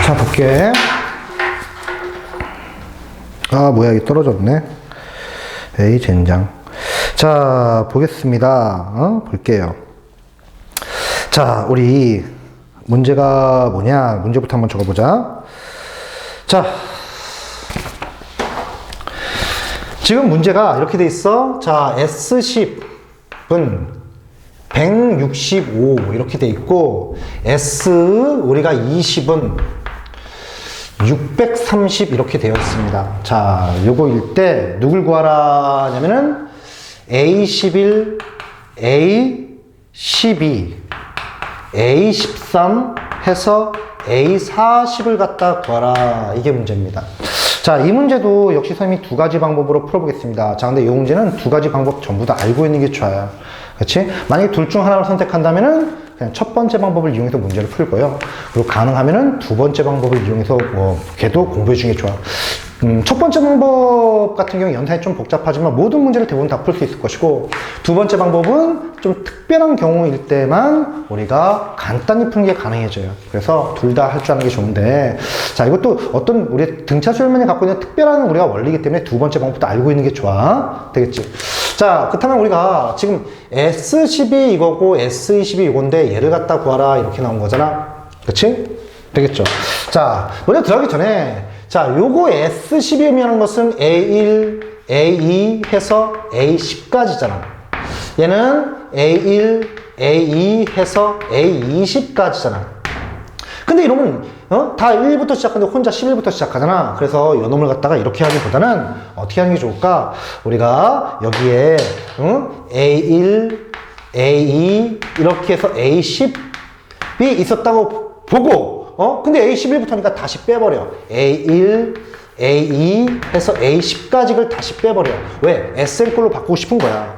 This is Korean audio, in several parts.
자, 볼게. 아, 뭐야, 이게 떨어졌네. 에이, 젠장. 자, 보겠습니다. 볼게요. 자, 우리 문제가 뭐냐? 문제부터 한번 적어보자. 자, 지금 문제가 이렇게 돼 있어. 자, S10은 165 이렇게 돼 있고, S 우리가 20은 630 이렇게 되어 있습니다. 자, 요거일 때 누굴 구하라 하냐면은 A11, A12, A13 해서 A40을 갖다 구하라. 이게 문제입니다. 자, 이 문제도 역시 선생님이 두 가지 방법으로 풀어보겠습니다. 자, 근데 이 문제는 두 가지 방법 전부 다 알고 있는 게 좋아요. 그렇지? 만약에 둘 중 하나를 선택한다면은 그냥 첫 번째 방법을 이용해서 문제를 풀고요. 그리고 가능하면은 두 번째 방법을 이용해서 걔도 공부해 주는 게 좋아. 첫 번째 방법 같은 경우 연산이 좀 복잡하지만 모든 문제를 대부분 다 풀 수 있을 것이고, 두 번째 방법은 좀 특별한 경우일 때만 우리가 간단히 푸는 게 가능해져요. 그래서 둘 다 할 줄 아는 게 좋은데, 자, 이것도 어떤 우리 등차 수열면이 갖고 있는 특별한 우리가 원리이기 때문에 두 번째 방법도 알고 있는 게 좋아. 되겠지? 자, 그렇다면 우리가 지금 S10이 이거고 S20이 이건데 얘를 갖다 구하라 이렇게 나온 거잖아. 그치? 되겠죠? 자, 먼저 들어가기 전에, 자, 요거 S12이라는 것은 A1, A2 해서 A10까지잖아. 얘는 A1, A2 해서 A20까지잖아. 근데 이러면 다 1부터 시작하는데 혼자 11부터 시작하잖아. 그래서 요 놈을 갖다가 이렇게 하기보다는 어떻게 하는 게 좋을까? 우리가 여기에 A1, A2 이렇게 해서 A10이 있었다고 보고, 근데 A11부터니까 다시 빼버려. A1, A2 해서 A10까지를 다시 빼버려. 왜? SN꼴로 바꾸고 싶은 거야.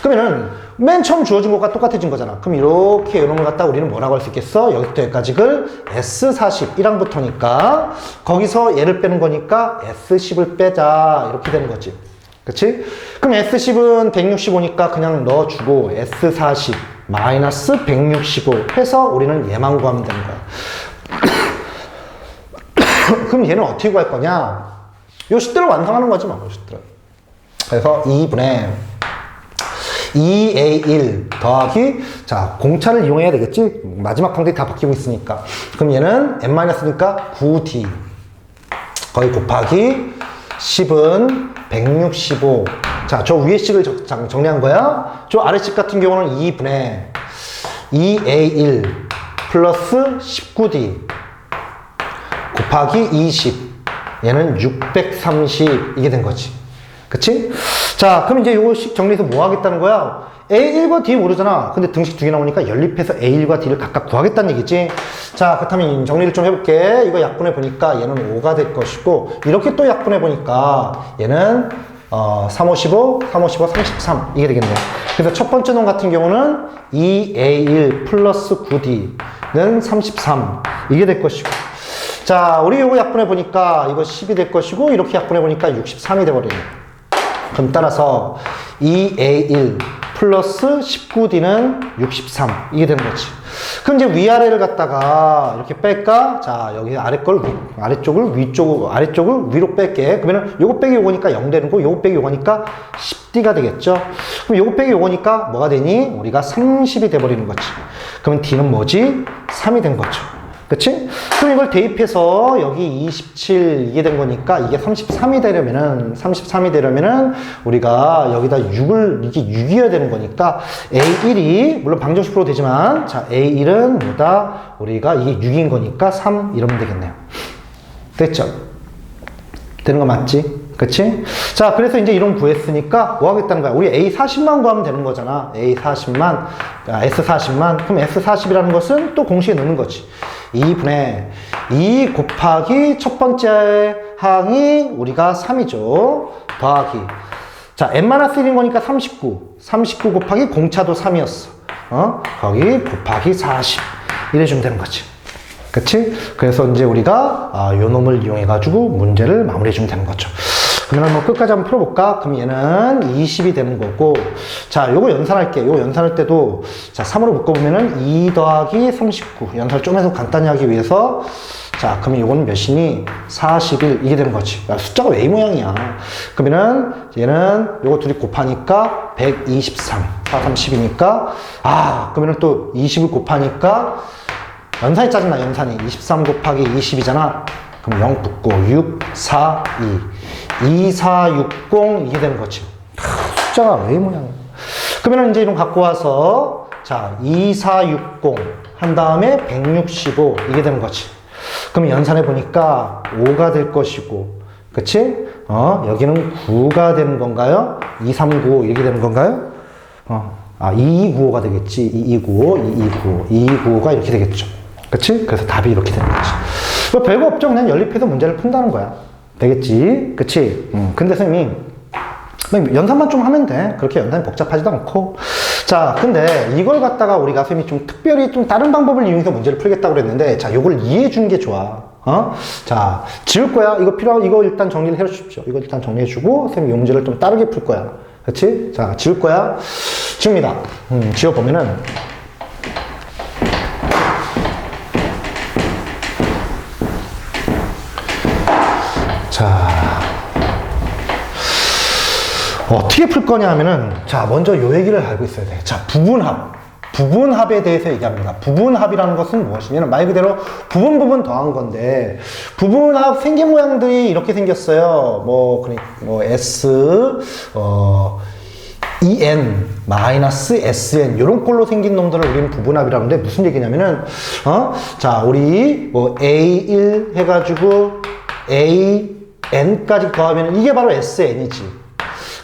그러면은 맨 처음 주어진 것과 똑같아진 거잖아. 그럼 이렇게 이놈을 갖다 우리는 뭐라고 할 수 있겠어? 여기부터 여기까지를 S40, 1항부터니까 거기서 얘를 빼는 거니까 S10을 빼자. 이렇게 되는 거지. 그치? 그럼 S10은 165니까 그냥 넣어주고 S40 마이너스 165 해서 우리는 얘만 구하면 되는 거야. 그럼 얘는 어떻게 구할 거냐? 요 식들을 완성하는 거지 뭐, 요 식들을. 그래서 2분의 2A1 더하기, 자, 공차를 이용해야 되겠지? 마지막 항들이 다 바뀌고 있으니까. 그럼 얘는 n-니까 9D 거의 곱하기 10은 165. 자, 저 위에 식을 정리한 거야. 저 아래 식 같은 경우는 2분의 2A1 플러스 19D 곱하기 20. 얘는 630 이게 된 거지. 그치? 자, 그럼 이제 요거 식 정리해서 뭐 하겠다는 거야? A1과 D 모르잖아. 근데 등식 두 개 나오니까 연립해서 A1과 D를 각각 구하겠다는 얘기지. 자, 그렇다면 정리를 좀 해볼게. 이거 약분해 보니까 얘는 5가 될 것이고, 이렇게 또 약분해 보니까 얘는 3, 5, 15, 3, 5, 15, 33 이게 되겠네요. 그래서 첫 번째 놈 같은 경우는 2A1 플러스 9D는 33 이게 될 것이고, 자, 우리 요거 약분해 보니까 이거 10이 될 것이고, 이렇게 약분해 보니까 63이 돼버리네. 그럼 따라서 2A1 플러스 19D는 63 이게 되는 거지. 그럼 이제 위아래를 갖다가 이렇게 뺄까? 자, 여기 아래쪽을 위쪽으로, 아래쪽을 위로 뺄게. 그러면 요거 빼기 요거니까 0 되는 거, 요거 빼기 요거니까 10D가 되겠죠? 그럼 요거 빼기 요거니까 뭐가 되니? 우리가 30이 돼버리는 거지. 그러면 D는 뭐지? 3이 된 거죠. 그치? 그럼 이걸 대입해서 여기 27 이게 된 거니까 이게 33이 되려면은 우리가 여기다 6을, 이게 6이어야 되는 거니까 A1이, 물론 방정식으로 되지만, 자, A1은 뭐다? 우리가 이게 6인 거니까 3 이러면 되겠네요. 됐죠? 되는 거 맞지? 그치? 자, 그래서 이제 이런 구했으니까 뭐 하겠다는 거야? 우리 A40만 구하면 되는 거잖아. A40만, S40만. 그럼 S40이라는 것은 또 공식에 넣는 거지. 2분의 2 곱하기 첫 번째 항이 우리가 3이죠. 더하기. 자, n-1인 거니까 39. 39 곱하기 공차도 3이었어. 거기 곱하기 40. 이래주면 되는 거지. 그치? 그래서 이제 우리가 요 놈을 이용해가지고 문제를 마무리해주면 되는 거죠. 그러면 한번 끝까지 한번 풀어볼까? 그럼 얘는 20이 되는 거고, 자, 요거 연산할게. 요거 연산할 때도, 자, 3으로 묶어보면은 2 더하기 39. 연산을 좀 해서 간단히 하기 위해서, 자, 그러면 이거는 몇이니? 41 이게 되는 거지. 야, 숫자가 왜 이 모양이야? 그러면은 얘는 요거 둘이 곱하니까 123, 4, 30이니까 그러면은 또 20을 곱하니까 연산이 짜증나. 연산이 23 곱하기 20이잖아. 그럼 0 붙고 6, 4, 2, 2, 4, 6, 0 이게 되는 거지. 숫자가 왜 이 모양이야? 그러면은 이제 이런 거 갖고 와서 자, 2, 4, 6, 0 한 다음에 165 이게 되는 거지. 그럼 연산해 보니까 5가 될 것이고, 그치? 여기는 9가 되는 건가요? 2, 3, 9, 5 이렇게 되는 건가요? 2295가 되겠지. 2295, 2295, 2295가 이렇게 되겠죠. 그치? 그래서 답이 이렇게 되는 거지. 뭐 별거 없죠. 그냥 연립해서 문제를 푼다는 거야. 되겠지? 그치? 근데 선생님이 연산만 좀 하면 돼. 그렇게 연산이 복잡하지도 않고. 자, 근데 이걸 갖다가 우리가 선생님이 좀 특별히 좀 다른 방법을 이용해서 문제를 풀겠다고 그랬는데, 자, 요걸 이해해 주는 게 좋아. 자, 지울 거야. 이거 일단 정리를 해 주십시오. 이거 일단 정리해 주고, 선생님이 이 문제를 좀 다르게 풀 거야. 그렇지? 자, 지울 거야. 지웁니다. 지워보면은, 자, 어떻게 풀 거냐 하면은, 자, 먼저 요 얘기를 알고 있어야 돼. 자, 부분합에 대해서 얘기합니다. 부분합이라는 것은 무엇이냐면 말 그대로 부분 더한 건데, 부분합 생긴 모양들이 이렇게 생겼어요. S, EN, 마이너스 SN, 요런 꼴로 생긴 놈들을 우리는 부분합이라고 하는데, 무슨 얘기냐면은, 자, 우리 A1 해가지고 AN까지 더하면 이게 바로 SN이지.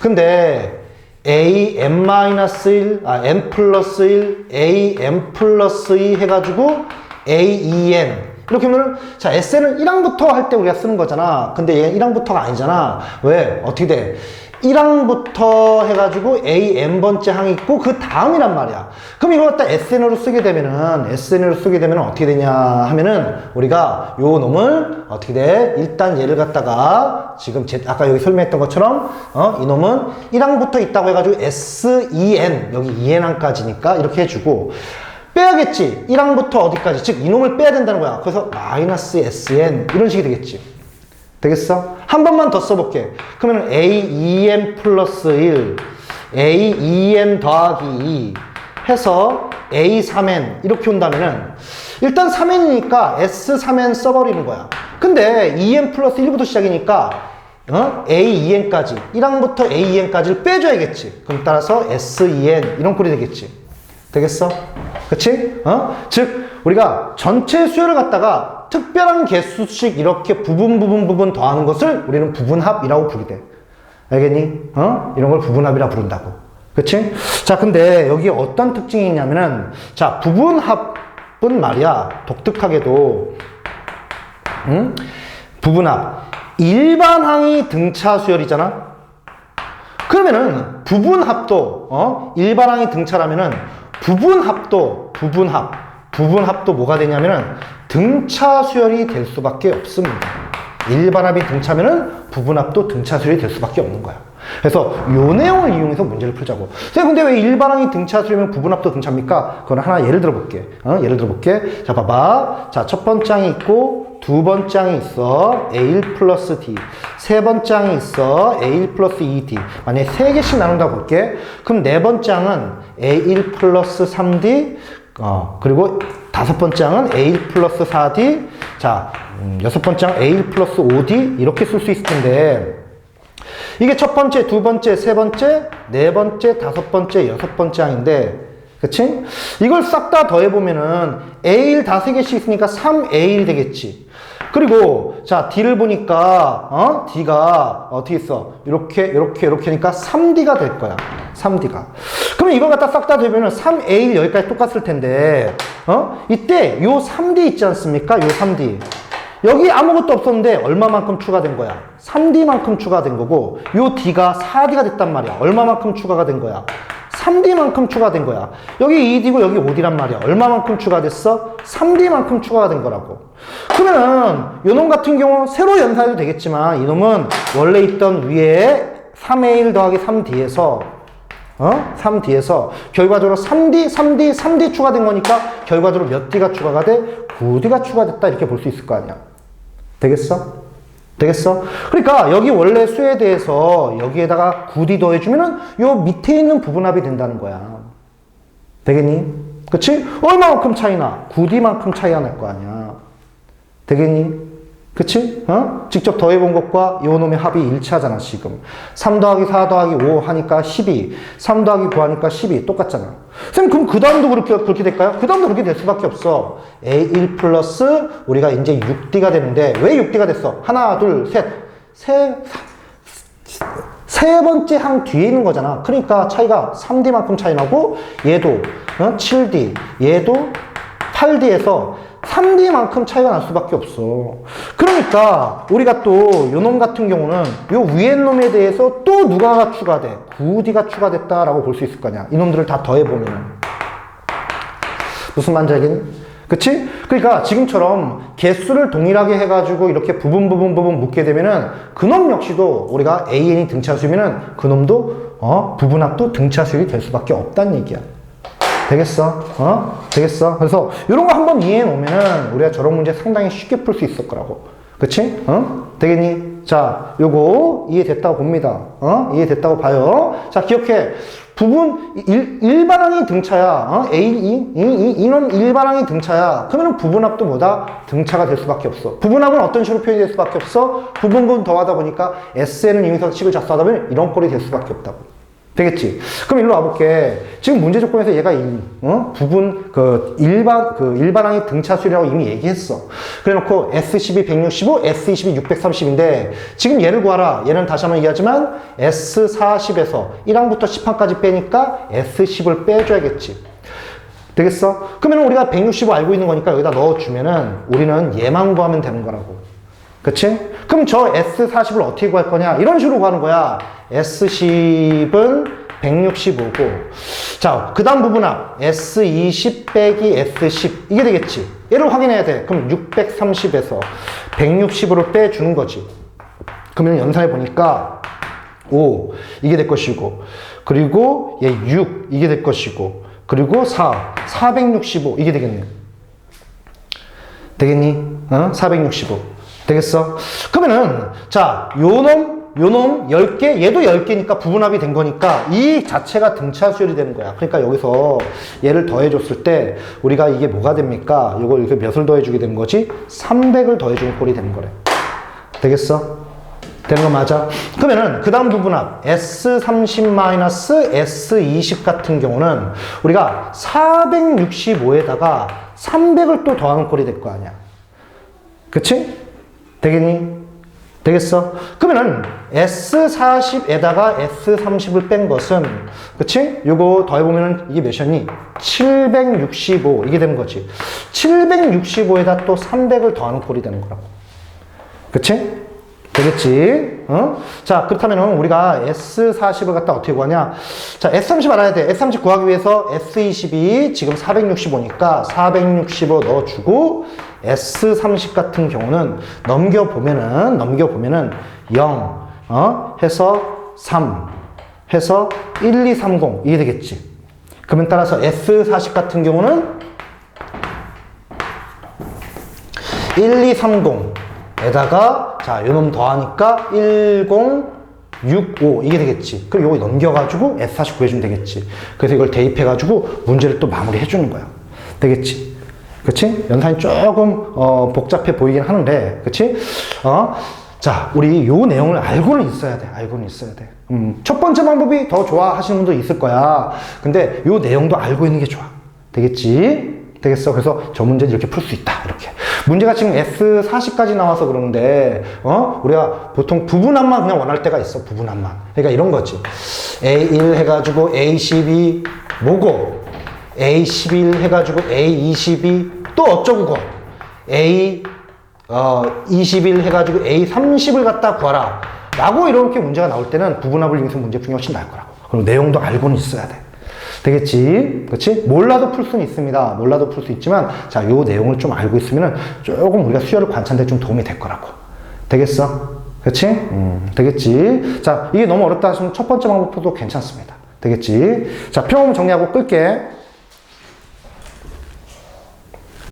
근데 n-1, n 플러스 1, an 플러스 2 해가지고 aen 이렇게 하면은, 자, SN은 1항부터 할 때 우리가 쓰는 거잖아. 근데 얘는 1항부터가 아니잖아. 왜? 어떻게 돼? 1항부터 해가지고 AN번째 항이 있고 그 다음이란 말이야. 그럼 이걸 갖다 SN으로 쓰게 되면은 어떻게 되냐 하면은, 우리가 요 놈을 어떻게 돼? 일단 얘를 갖다가 지금 아까 여기 설명했던 것처럼 이 놈은 1항부터 있다고 해가지고 SEN, 여기 EN항까지니까 이렇게 해주고, 빼야겠지. 1항부터 어디까지, 즉 이놈을 빼야 된다는 거야. 그래서 마이너스 SN 이런 식이 되겠지. 되겠어? 한 번만 더 써볼게. 그러면 AEN 플러스 1, AEN 더하기 2 해서 A3N 이렇게 온다면은, 일단 3N이니까 S3N 써버리는 거야. 근데 EN 플러스 1부터 시작이니까 AEN까지, 1항부터 AEN까지를 빼줘야겠지. 그럼 따라서 SEN 이런 꼴이 되겠지. 되겠어? 그치? 즉 우리가 전체 수열을 갖다가 특별한 개수씩 이렇게 부분 더하는 것을 우리는 부분합이라고 부르게 돼. 알겠니? 이런 걸 부분합이라 부른다고. 그치? 자, 근데 여기 어떤 특징이 있냐면은, 자, 부분합은 말이야, 독특하게도, 부분합. 일반항이 등차 수열이잖아? 그러면은, 부분합도, 일반항이 등차라면은, 부분합도 뭐가 되냐면은, 등차 수열이 될 수밖에 없습니다. 일반합이 등차면은 부분합도 등차 수열이 될 수밖에 없는 거야. 그래서 요 내용을 이용해서 문제를 풀자고. 근데 왜 일반항이 등차 수열이면 부분합도 등차입니까? 그건 하나 예를 들어볼게. 자, 봐봐. 자, 첫 번째 항이 있고, 두 번째 항이 있어. A1 플러스 D. 세 번째 항이 있어. A1 플러스 2D. 만약에 세 개씩 나눈다고 볼게. 그럼 네 번째 항은 A1 플러스 3D. 그리고 다섯 번째 항은 A1 플러스 4D. 자, 여섯 번째 항 A1 플러스 5D. 이렇게 쓸 수 있을 텐데, 이게 첫 번째, 두 번째, 세 번째, 네 번째, 다섯 번째, 여섯 번째 항인데, 그치? 이걸 싹 다 더해보면은 A1 다 세 개씩 있으니까 3A1이 되겠지. 그리고, 자, D를 보니까, D가 어떻게 있어? 이렇게 하니까 3D가 될 거야. 3D가. 그러면 이걸 갖다 싹 다 더해보면 3A1 여기까지 똑같을 텐데, 이때 요 3D 있지 않습니까? 요 3D. 여기 아무것도 없었는데 얼마만큼 추가된 거야? 3D만큼 추가된 거고, 요 D가 4D가 됐단 말이야. 얼마만큼 추가가 된 거야? 3D만큼 추가된 거야. 여기 2D고 여기 5D란 말이야. 얼마만큼 추가됐어? 3D만큼 추가가 된 거라고. 그러면은 요놈 같은 경우 새로 연산해도 되겠지만, 이놈은 원래 있던 위에 3A1 더하기 3D에서 3D에서 결과적으로 3D 추가된 거니까 결과적으로 몇 D가 추가가 돼? 9D가 추가됐다 이렇게 볼 수 있을 거 아니야. 되겠어? 되겠어? 그러니까 여기 원래 수에 대해서 여기에다가 9D 더해주면은 요 밑에 있는 부분합이 된다는 거야. 되겠니? 그치? 얼마만큼 차이나? 9D만큼 차이가 날 거 아니야. 되겠니? 그치? 직접 더해본 것과 요 놈의 합이 일치하잖아, 지금. 3 더하기 4 더하기 5 하니까 12. 3 더하기 9 하니까 12. 똑같잖아. 선생님, 그럼 그 다음도 그렇게 될까요? 그 다음도 그렇게 될 수밖에 없어. A1 플러스 우리가 이제 6D가 되는데, 왜 6D가 됐어? 하나, 둘, 셋. 세 번째 항 뒤에 있는 거잖아. 그러니까 차이가 3D만큼 차이 나고, 얘도 7D, 얘도 8D에서 3D만큼 차이가 날 수밖에 없어. 그러니까 우리가 또 요놈 같은 경우는 요 위에 놈에 대해서 또 누가가 추가돼? 9D가 추가됐다라고 볼 수 있을 거냐. 이놈들을 다 더해보면 무슨 말인지 알겠니? 그치? 그러니까 지금처럼 개수를 동일하게 해가지고 이렇게 부분 묶게 되면은 그놈 역시도 우리가 AN이 등차수면은 그놈도 부분합도 등차수율이 될 수밖에 없다는 얘기야. 되겠어? 되겠어? 그래서 이런 거 한번 이해해 놓으면은 우리가 저런 문제 상당히 쉽게 풀 수 있을 거라고. 그치? 되겠니? 자, 요거 이해됐다고 봅니다. 이해됐다고 봐요. 자, 기억해. 일반항이 등차야. 이놈 일반항이 등차야. 그러면 부분합도 뭐다? 등차가 될 수밖에 없어. 부분합은 어떤 식으로 표현이 될 수밖에 없어? 부분 더하다 보니까 SN은 이미서 식을 작성하다 보면 이런 꼴이 될 수밖에 없다고. 되겠지? 그럼 일로 와볼게. 지금 문제 조건에서 얘가 일반항이 등차수율이라고 이미 얘기했어. 그래 놓고 S12 165, S22 630인데, 지금 얘를 구하라. 얘는 다시 한번 얘기하지만, S40에서 1항부터 10항까지 빼니까 S10을 빼줘야겠지. 되겠어? 그러면 우리가 165 알고 있는 거니까 여기다 넣어주면은, 우리는 얘만 구하면 되는 거라고. 그치? 그럼 저 S40을 어떻게 구할 거냐? 이런 식으로 구하는 거야. S10은 165고, 자, 그 다음 부분합 S20 빼기 S10 이게 되겠지. 얘를 확인해야 돼. 그럼 630에서 160으로 빼주는 거지. 그러면 연산해 보니까 5 이게 될 것이고, 그리고 얘 6 이게 될 것이고, 그리고 465 이게 되겠네. 되겠니? 465 되겠어? 그러면은 자, 요놈 10개, 얘도 10개니까 부분합이 된 거니까 이 자체가 등차수열이 되는 거야. 그러니까 여기서 얘를 더해줬을 때 우리가 이게 뭐가 됩니까? 이걸 이렇게 몇을 더해주게 되는 거지? 300을 더해주는 꼴이 되는 거래. 되겠어? 되는 거 맞아? 그러면은 그 다음 부분합 S30-S20 같은 경우는 우리가 465에다가 300을 또 더하는 꼴이 될 거 아니야. 그치? 되겠니? 되겠어? 그러면은 S40에다가 S30을 뺀 것은, 그치? 요거 더해보면은 이게 몇이었니? 765 이게 되는 거지. 765에다 또 300을 더하는 꼴이 되는 거라고. 그치? 되겠지? 자, 그렇다면은 우리가 S40을 갖다 어떻게 구하냐? 자, S30 알아야 돼. S30 구하기 위해서 S20이 지금 465니까 465 넣어주고, S30 같은 경우는 넘겨보면은 0, 해서 3, 해서 1, 2, 30 이게 되겠지. 그러면 따라서 S40 같은 경우는 1, 2, 30에다가 자, 요놈 더하니까 10, 65 이게 되겠지. 그리고 요거 넘겨가지고 S40 구해주면 되겠지. 그래서 이걸 대입해가지고 문제를 또 마무리 해주는 거야. 되겠지? 그치? 연산이 조금 복잡해 보이긴 하는데, 그치? 자, 우리 요 내용을 알고는 있어야 돼. 알고는 있어야 돼. 첫 번째 방법이 더 좋아 하시는 분도 있을 거야. 근데 요 내용도 알고 있는 게 좋아. 되겠지? 되겠어? 그래서 저 문제는 이렇게 풀 수 있다. 이렇게. 문제가 지금 S40까지 나와서 그러는데, 우리가 보통 부분합만 그냥 원할 때가 있어. 부분합만. 그러니까 이런 거지. A1 해가지고 A12 뭐고? A11 해가지고 A22 또 어쩌고 A21 해가지고 A30을 갖다 구하라 라고 이렇게 문제가 나올 때는 부분합을 이용해서 문제 풀기 훨씬 나을 거라고. 그럼 내용도 알고는 있어야 돼. 되겠지? 그렇지? 몰라도 풀 수는 있습니다. 몰라도 풀 수 있지만, 자, 요 내용을 좀 알고 있으면은 조금 우리가 수열을 관찰하는 데 좀 도움이 될 거라고. 되겠어? 그렇지? 되겠지? 자, 이게 너무 어렵다 하시면 첫 번째 방법도 괜찮습니다. 되겠지. 자, 평범 정리하고 끌게.